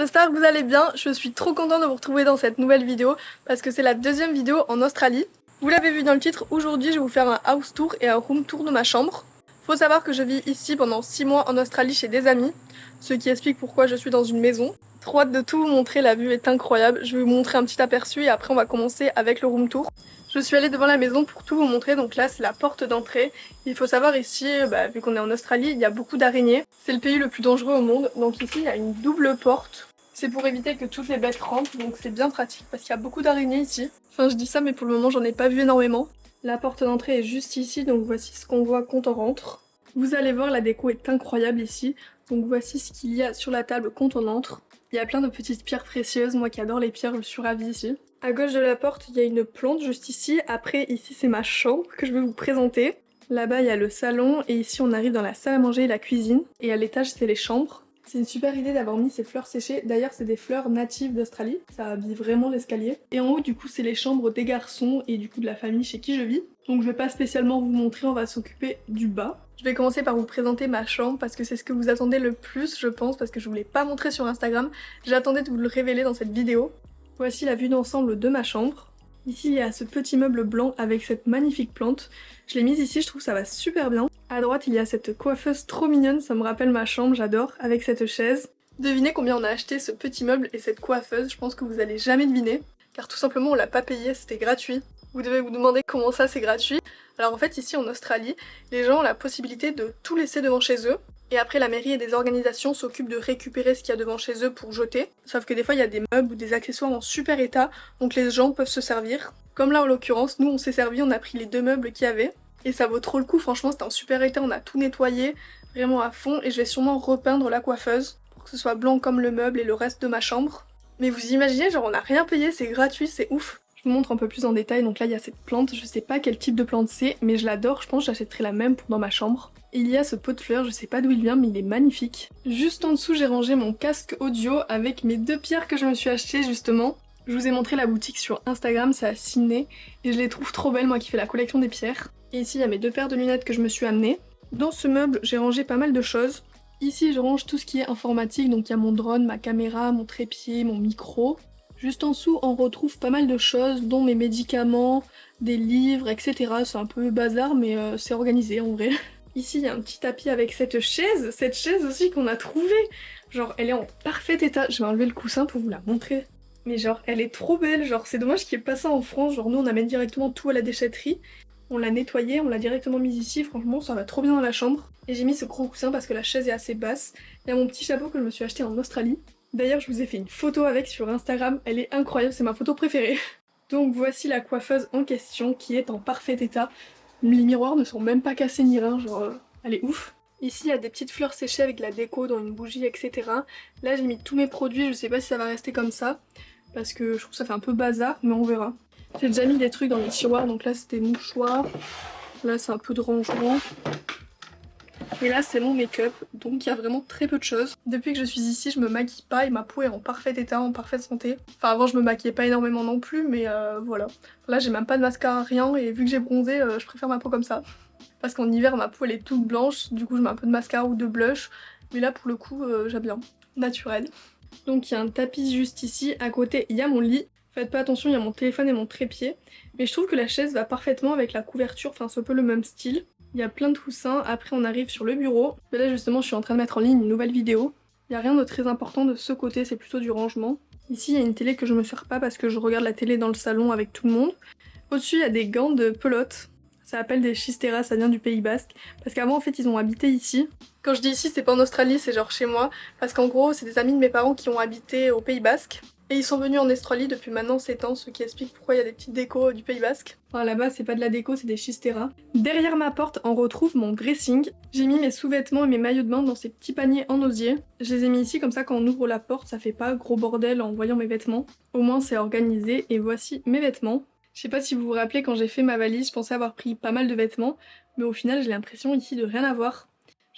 j'espère que vous allez bien. Je suis trop contente de vous retrouver dans cette nouvelle vidéo parce que c'est la deuxième vidéo en Australie. Vous l'avez vu dans le titre, aujourd'hui je vais vous faire un house tour et un room tour de ma chambre. Faut savoir que je vis ici pendant 6 mois en Australie chez des amis, ce qui explique pourquoi je suis dans une maison. Trop hâte de tout vous montrer, la vue est incroyable. Je vais vous montrer un petit aperçu et après on va commencer avec le room tour. Je suis allée devant la maison pour tout vous montrer, donc là c'est la porte d'entrée. Il faut savoir ici, vu qu'on est en Australie, il y a beaucoup d'araignées. C'est le pays le plus dangereux au monde, donc ici il y a une double porte. C'est pour éviter que toutes les bêtes rentrent, donc c'est bien pratique parce qu'il y a beaucoup d'araignées ici. Enfin je dis ça mais pour le moment j'en ai pas vu énormément. La porte d'entrée est juste ici, donc voici ce qu'on voit quand on rentre. Vous allez voir, la déco est incroyable ici, donc voici ce qu'il y a sur la table quand on entre. Il y a plein de petites pierres précieuses, moi qui adore les pierres, je suis ravie ici. À gauche de la porte, il y a une plante juste ici. Après, ici c'est ma chambre que je vais vous présenter. Là-bas, il y a le salon et ici on arrive dans la salle à manger et la cuisine. Et à l'étage, c'est les chambres. C'est une super idée d'avoir mis ces fleurs séchées. D'ailleurs, c'est des fleurs natives d'Australie. Ça habille vraiment l'escalier. Et en haut, du coup, c'est les chambres des garçons et du coup de la famille chez qui je vis. Donc je vais pas spécialement vous montrer, on va s'occuper du bas. Je vais commencer par vous présenter ma chambre parce que c'est ce que vous attendez le plus, je pense, parce que je vous l'ai pas montré sur Instagram. J'attendais de vous le révéler dans cette vidéo. Voici la vue d'ensemble de ma chambre. Ici, il y a ce petit meuble blanc avec cette magnifique plante. Je l'ai mise ici, je trouve que ça va super bien. À droite, il y a cette coiffeuse trop mignonne, ça me rappelle ma chambre, j'adore, avec cette chaise. Devinez combien on a acheté ce petit meuble et cette coiffeuse, je pense que vous allez jamais deviner, car tout simplement on l'a pas payé, c'était gratuit. Vous devez vous demander comment ça c'est gratuit. Alors en fait ici en Australie, les gens ont la possibilité de tout laisser devant chez eux. Et après la mairie et des organisations s'occupent de récupérer ce qu'il y a devant chez eux pour jeter. Sauf que des fois il y a des meubles ou des accessoires en super état, donc les gens peuvent se servir. Comme là en l'occurrence, nous on s'est servi, on a pris les 2 meubles qu'il y avait. Et ça vaut trop le coup, franchement c'était en super état, on a tout nettoyé, vraiment à fond. Et je vais sûrement repeindre la coiffeuse, pour que ce soit blanc comme le meuble et le reste de ma chambre. Mais vous imaginez, genre on a rien payé, c'est gratuit, c'est ouf. Je vous montre un peu plus en détail, donc là il y a cette plante, je sais pas quel type de plante c'est, mais je l'adore, je pense que j'achèterai la même pour dans ma chambre. Il y a ce pot de fleurs, je sais pas d'où il vient mais il est magnifique. Juste en dessous j'ai rangé mon casque audio avec mes 2 pierres que je me suis achetées justement. Je vous ai montré la boutique sur Instagram, c'est à Sydney, et je les trouve trop belles, moi qui fais la collection des pierres. Et ici il y a mes 2 paires de lunettes que je me suis amenées. Dans ce meuble j'ai rangé pas mal de choses. Ici je range tout ce qui est informatique, donc il y a mon drone, ma caméra, mon trépied, mon micro. Juste en dessous, on retrouve pas mal de choses, dont mes médicaments, des livres, etc. C'est un peu bazar, mais c'est organisé en vrai. Ici, il y a un petit tapis avec cette chaise aussi qu'on a trouvée. Genre, elle est en parfait état. Je vais enlever le coussin pour vous la montrer. Mais genre, elle est trop belle. Genre, c'est dommage qu'il n'y ait pas ça en France. Genre, nous, on amène directement tout à la déchetterie. On l'a nettoyé, on l'a directement mise ici. Franchement, ça va trop bien dans la chambre. Et j'ai mis ce gros coussin parce que la chaise est assez basse. Il y a mon petit chapeau que je me suis acheté en Australie. D'ailleurs, je vous ai fait une photo avec sur Instagram, elle est incroyable, c'est ma photo préférée. Donc voici la coiffeuse en question qui est en parfait état. Les miroirs ne sont même pas cassés ni rien, genre elle est ouf. Ici il y a des petites fleurs séchées avec de la déco dans une bougie, etc. Là j'ai mis tous mes produits, je sais pas si ça va rester comme ça, parce que je trouve que ça fait un peu bazar, mais on verra. J'ai déjà mis des trucs dans les tiroirs, donc là c'était mouchoirs, là c'est un peu de rangement. Et là c'est mon make-up, donc il y a vraiment très peu de choses. Depuis que je suis ici, je me maquille pas et ma peau est en parfait état, en parfaite santé. Enfin avant je me maquillais pas énormément non plus, mais voilà. Là j'ai même pas de mascara, rien, et vu que j'ai bronzé, je préfère ma peau comme ça. Parce qu'en hiver ma peau elle est toute blanche, du coup je mets un peu de mascara ou de blush. Mais là pour le coup j'aime bien, naturel. Donc il y a un tapis juste ici, à côté il y a mon lit. Faites pas attention, il y a mon téléphone et mon trépied. Mais je trouve que la chaise va parfaitement avec la couverture, enfin c'est un peu le même style. Il y a plein de coussins, après on arrive sur le bureau. Mais là justement je suis en train de mettre en ligne une nouvelle vidéo. Il n'y a rien de très important de ce côté, c'est plutôt du rangement. Ici il y a une télé que je me sers pas parce que je regarde la télé dans le salon avec tout le monde. Au-dessus il y a des gants de pelote. Ça s'appelle des Chistera, ça vient du Pays Basque. Parce qu'avant en fait ils ont habité ici. Quand je dis ici c'est pas en Australie, c'est genre chez moi. Parce qu'en gros c'est des amis de mes parents qui ont habité au Pays Basque. Et ils sont venus en Australie depuis maintenant 7 ans, ce qui explique pourquoi il y a des petites décos du Pays Basque. Enfin là-bas c'est pas de la déco, c'est des Chistera. Derrière ma porte on retrouve mon dressing. J'ai mis mes sous-vêtements et mes maillots de bain dans ces petits paniers en osier. Je les ai mis ici comme ça quand on ouvre la porte ça fait pas gros bordel en voyant mes vêtements. Au moins c'est organisé et voici mes vêtements. Je sais pas si vous vous rappelez quand j'ai fait ma valise, je pensais avoir pris pas mal de vêtements, mais au final j'ai l'impression ici de rien avoir.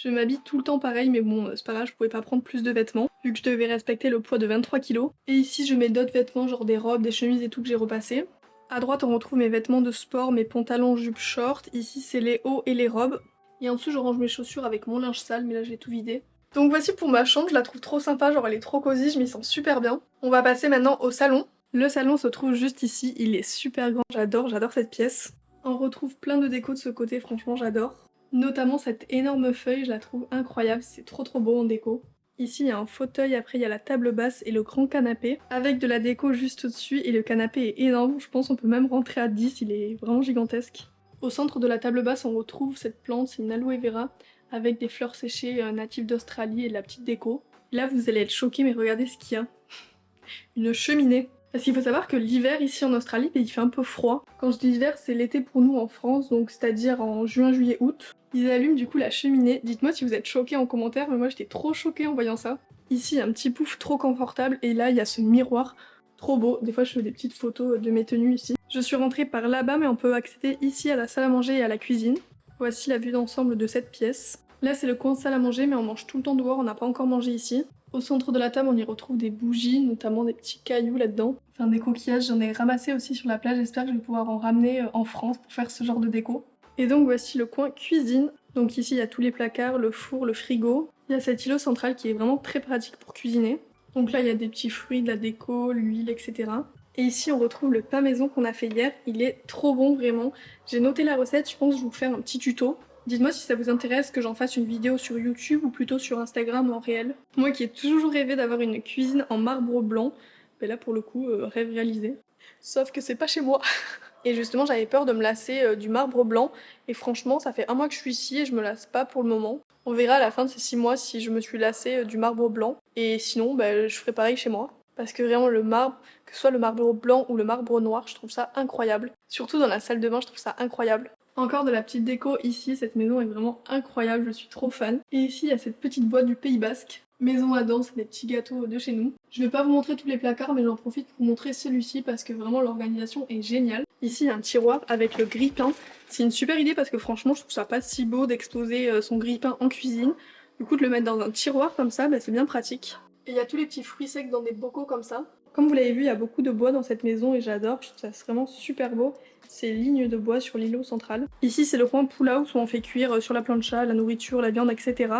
Je m'habille tout le temps pareil, mais bon, c'est pas grave, je pouvais pas prendre plus de vêtements, vu que je devais respecter le poids de 23 kg. Et ici, je mets d'autres vêtements, genre des robes, des chemises et tout que j'ai repassé. À droite, on retrouve mes vêtements de sport, mes pantalons, jupes, shorts. Ici, c'est les hauts et les robes. Et en dessous, je range mes chaussures avec mon linge sale, mais là, j'ai tout vidé. Donc voici pour ma chambre, je la trouve trop sympa, genre elle est trop cosy, je m'y sens super bien. On va passer maintenant au salon. Le salon se trouve juste ici, il est super grand, j'adore cette pièce. On retrouve plein de déco de ce côté, franchement j'adore. Notamment cette énorme feuille, je la trouve incroyable, c'est trop beau en déco. Ici il y a un fauteuil, après il y a la table basse et le grand canapé, avec de la déco juste au-dessus, et le canapé est énorme, je pense qu'on peut même rentrer à 10, il est vraiment gigantesque. Au centre de la table basse on retrouve cette plante, c'est une aloe vera, avec des fleurs séchées natives d'Australie et de la petite déco. Là vous allez être choqués, mais regardez ce qu'il y a. Une cheminée. Parce qu'il faut savoir que l'hiver ici en Australie, il fait un peu froid. Quand je dis hiver, c'est l'été pour nous en France, donc c'est-à-dire en juin, juillet, août. Ils allument du coup la cheminée. Dites-moi si vous êtes choqués en commentaire, mais moi j'étais trop choquée en voyant ça. Ici, il y a un petit pouf trop confortable, et là, il y a ce miroir trop beau. Des fois, je fais des petites photos de mes tenues ici. Je suis rentrée par là-bas, mais on peut accéder ici à la salle à manger et à la cuisine. Voici la vue d'ensemble de cette pièce. Là, c'est le coin salle à manger, mais on mange tout le temps dehors, on n'a pas encore mangé ici. Au centre de la table, on y retrouve des bougies, notamment des petits cailloux là-dedans. Enfin, des coquillages, j'en ai ramassé aussi sur la plage, j'espère que je vais pouvoir en ramener en France pour faire ce genre de déco. Et donc voici le coin cuisine. Donc ici, il y a tous les placards, le four, le frigo. Il y a cet îlot central qui est vraiment très pratique pour cuisiner. Donc là, il y a des petits fruits, de la déco, l'huile, etc. Et ici, on retrouve le pain maison qu'on a fait hier. Il est trop bon, vraiment. J'ai noté la recette, je pense que je vais vous faire un petit tuto. Dites-moi si ça vous intéresse que j'en fasse une vidéo sur YouTube ou plutôt sur Instagram en réel. Moi qui ai toujours rêvé d'avoir une cuisine en marbre blanc, ben là pour le coup, rêve réalisé. Sauf que c'est pas chez moi. Et justement j'avais peur de me lasser du marbre blanc, et franchement ça fait 1 mois que je suis ici et je me lasse pas pour le moment. On verra à la fin de ces 6 mois si je me suis lassée du marbre blanc, et sinon ben, je ferai pareil chez moi. Parce que vraiment le marbre, que ce soit le marbre blanc ou le marbre noir, je trouve ça incroyable. Surtout dans la salle de bain, je trouve ça incroyable. Encore de la petite déco ici, cette maison est vraiment incroyable, je suis trop fan. Et ici il y a cette petite boîte du Pays Basque. Maison à dents, c'est des petits gâteaux de chez nous. Je vais pas vous montrer tous les placards, mais j'en profite pour vous montrer celui-ci parce que vraiment l'organisation est géniale. Ici il y a un tiroir avec le grille-pain. C'est une super idée parce que franchement je trouve ça pas si beau d'exposer son grille-pain en cuisine. Du coup de le mettre dans un tiroir comme ça, bah, c'est bien pratique. Et il y a tous les petits fruits secs dans des bocaux comme ça. Comme vous l'avez vu, il y a beaucoup de bois dans cette maison et j'adore, je trouve ça vraiment super beau. Ces lignes de bois sur l'îlot central. Ici c'est le coin pull-out où on fait cuire sur la plancha la nourriture, la viande, etc.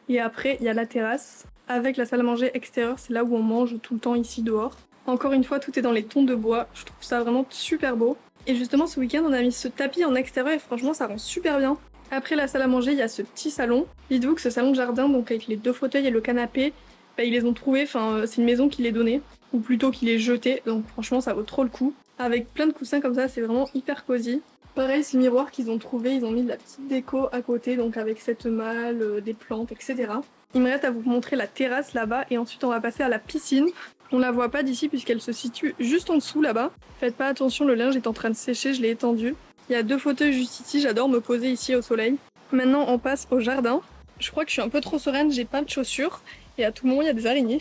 Et après il y a la terrasse avec la salle à manger extérieure, c'est là où on mange tout le temps ici dehors. Encore une fois tout est dans les tons de bois, je trouve ça vraiment super beau. Et justement ce week-end on a mis ce tapis en extérieur et franchement ça rend super bien. Après la salle à manger il y a ce petit salon. Dites-vous que ce salon de jardin, donc avec les 2 fauteuils et le canapé, bah, ils les ont trouvés, enfin c'est une maison qui les donnait. Ou plutôt qu'il est jeté, donc franchement ça vaut trop le coup. Avec plein de coussins comme ça, c'est vraiment hyper cosy. Pareil, ce miroir qu'ils ont trouvé, ils ont mis de la petite déco à côté, donc avec cette malle, des plantes, etc. Il me reste à vous montrer la terrasse là-bas, et ensuite on va passer à la piscine. On la voit pas d'ici puisqu'elle se situe juste en dessous là-bas. Faites pas attention, le linge est en train de sécher, je l'ai étendu. Il y a 2 fauteuils juste ici, j'adore me poser ici au soleil. Maintenant on passe au jardin. Je crois que je suis un peu trop sereine, j'ai pas de chaussures, et à tout moment il y a des araignées.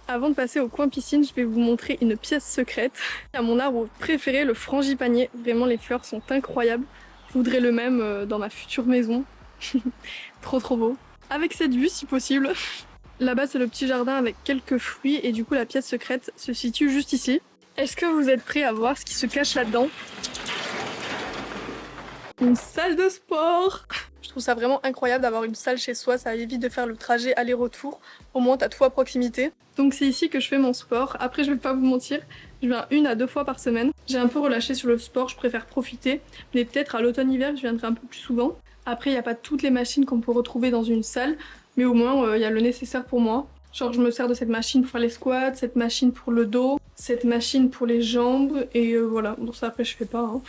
Avant de passer au coin piscine, je vais vous montrer une pièce secrète. Il y a mon arbre préféré, le frangipanier. Vraiment, les fleurs sont incroyables. Je voudrais le même dans ma future maison. Trop beau. Avec cette vue, si possible. Là-bas, c'est le petit jardin avec quelques fruits et du coup, la pièce secrète se situe juste ici. Est-ce que vous êtes prêts à voir ce qui se cache là-dedans? Une salle de sport! Je trouve ça vraiment incroyable d'avoir une salle chez soi, ça évite de faire le trajet aller-retour. Au moins t'as tout à proximité. Donc c'est ici que je fais mon sport. Après je vais pas vous mentir, je viens 1 à 2 fois par semaine. J'ai un peu relâché sur le sport, je préfère profiter. Mais peut-être à l'automne-hiver je viendrai un peu plus souvent. Après il n'y a pas toutes les machines qu'on peut retrouver dans une salle. Mais au moins il y a le nécessaire pour moi. Genre je me sers de cette machine pour faire les squats, cette machine pour le dos, cette machine pour les jambes. Et voilà, bon ça après je fais pas. Hein.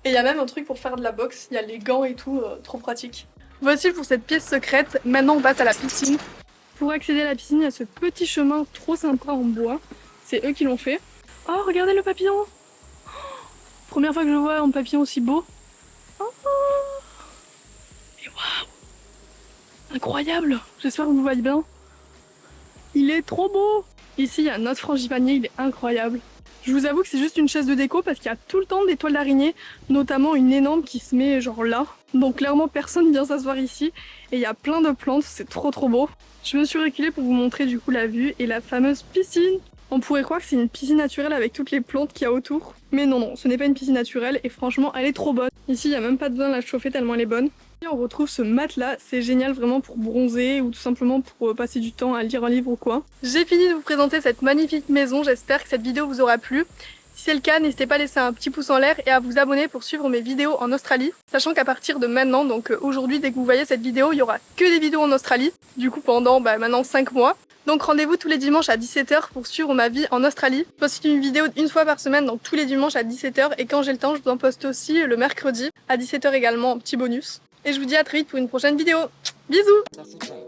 Et il y a même un truc pour faire de la boxe, il y a les gants et tout, trop pratique. Voici pour cette pièce secrète, maintenant on passe à la piscine. Pour accéder à la piscine, il y a ce petit chemin trop sympa en bois, c'est eux qui l'ont fait. Oh regardez le papillon! Première fois que je vois un papillon aussi beau. Oh et waouh! Incroyable! J'espère que vous voyez bien. Il est trop beau! Ici il y a un autre frangipanier, il est incroyable. Je vous avoue que c'est juste une chaise de déco parce qu'il y a tout le temps des toiles d'araignée, notamment une énorme qui se met genre là. Donc clairement personne vient s'asseoir ici et il y a plein de plantes, c'est trop beau. Je me suis reculée pour vous montrer du coup la vue et la fameuse piscine. On pourrait croire que c'est une piscine naturelle avec toutes les plantes qu'il y a autour. Mais non, ce n'est pas une piscine naturelle et franchement elle est trop bonne. Ici il n'y a même pas besoin de la chauffer tellement elle est bonne. On retrouve ce matelas, c'est génial vraiment pour bronzer ou tout simplement pour passer du temps à lire un livre ou quoi. J'ai fini de vous présenter cette magnifique maison, j'espère que cette vidéo vous aura plu. Si c'est le cas, n'hésitez pas à laisser un petit pouce en l'air et à vous abonner pour suivre mes vidéos en Australie. Sachant qu'à partir de maintenant, donc aujourd'hui, dès que vous voyez cette vidéo, il y aura que des vidéos en Australie. Du coup pendant maintenant 5 mois. Donc rendez-vous tous les dimanches à 17 h pour suivre ma vie en Australie. Je poste une vidéo une fois par semaine, donc tous les dimanches à 17 h. Et quand j'ai le temps, je vous en poste aussi le mercredi à 17 h également, petit bonus. Et je vous dis à très vite pour une prochaine vidéo. Bisous!